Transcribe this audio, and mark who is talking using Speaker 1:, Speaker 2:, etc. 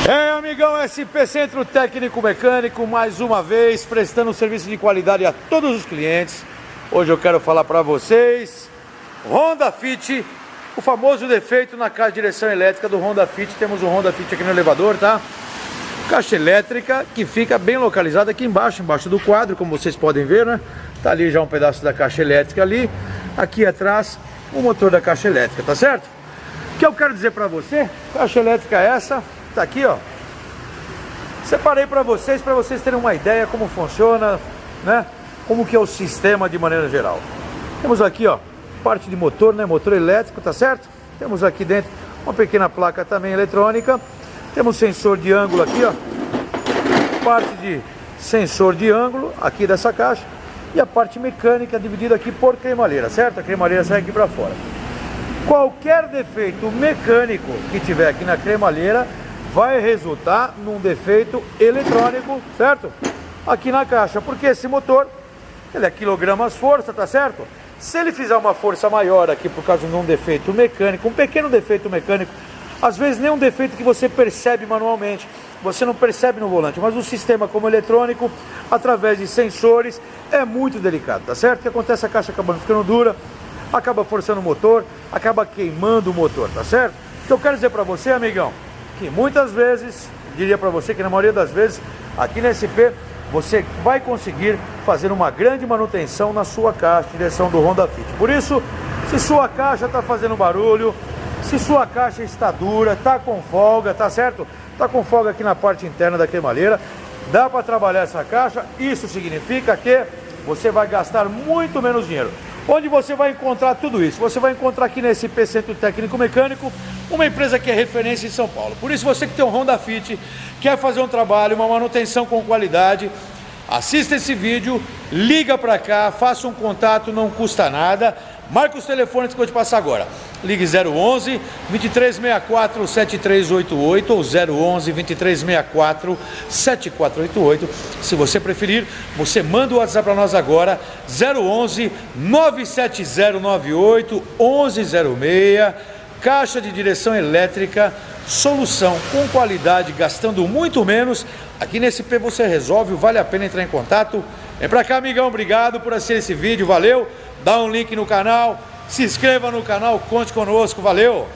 Speaker 1: Amigão, SP Centro Técnico Mecânico, mais uma vez prestando um serviço de qualidade a todos os clientes. Hoje eu quero falar para vocês Honda Fit, o famoso defeito na caixa de direção elétrica do Honda Fit. Temos um Honda Fit aqui no elevador, tá? Caixa elétrica que fica bem localizada aqui embaixo do quadro, como vocês podem ver, né? Tá ali já um pedaço da caixa elétrica ali. Aqui atrás o motor da caixa elétrica, tá certo? O que eu quero dizer para você, caixa elétrica é essa, tá aqui, ó. Separei para vocês terem uma ideia como funciona, né? Como que é o sistema de maneira geral. Temos aqui, ó, parte de motor, né? Motor elétrico, tá certo? Temos aqui dentro uma pequena placa também eletrônica. Temos sensor de ângulo aqui, ó. Parte de sensor de ângulo aqui dessa caixa. E a parte mecânica dividida aqui por cremalheira, certo? A cremalheira sai aqui para fora. Qualquer defeito mecânico que tiver aqui na cremalheira vai resultar num defeito eletrônico, certo? Aqui na caixa, porque esse motor, ele é quilogramas força, tá certo? Se ele fizer uma força maior aqui por causa de um defeito mecânico, um pequeno defeito mecânico, às vezes nem um defeito que você percebe manualmente, você não percebe no volante, mas o sistema como eletrônico, através de sensores, é muito delicado, tá certo? O que acontece? A caixa acaba ficando dura, acaba forçando o motor, acaba queimando o motor, tá certo? O que eu quero dizer para você, amigão, que muitas vezes, diria para você que na maioria das vezes, aqui na SP, você vai conseguir fazer uma grande manutenção na sua caixa de direção do Honda Fit. Por isso, se sua caixa está fazendo barulho, se sua caixa está dura, está com folga, tá certo? Está com folga aqui na parte interna da cremalheira, dá para trabalhar essa caixa, isso significa que você vai gastar muito menos dinheiro. Onde você vai encontrar tudo isso? Você vai encontrar aqui nesse SP Centro Técnico Mecânico, uma empresa que é referência em São Paulo. Por isso, você que tem um Honda Fit, quer fazer um trabalho, uma manutenção com qualidade, assista esse vídeo, liga para cá, faça um contato, não custa nada. Marca os telefones que eu vou te passar agora. Ligue 011 2364 7388 ou 011 2364 7488. Se você preferir, você manda o WhatsApp para nós agora, 011 97098 1106. Caixa de direção elétrica, solução com qualidade, gastando muito menos. Aqui nesse SP você resolve, vale a pena entrar em contato. Vem pra cá, amigão, obrigado por assistir esse vídeo, valeu. Dá um link no canal, se inscreva no canal, conte conosco, valeu.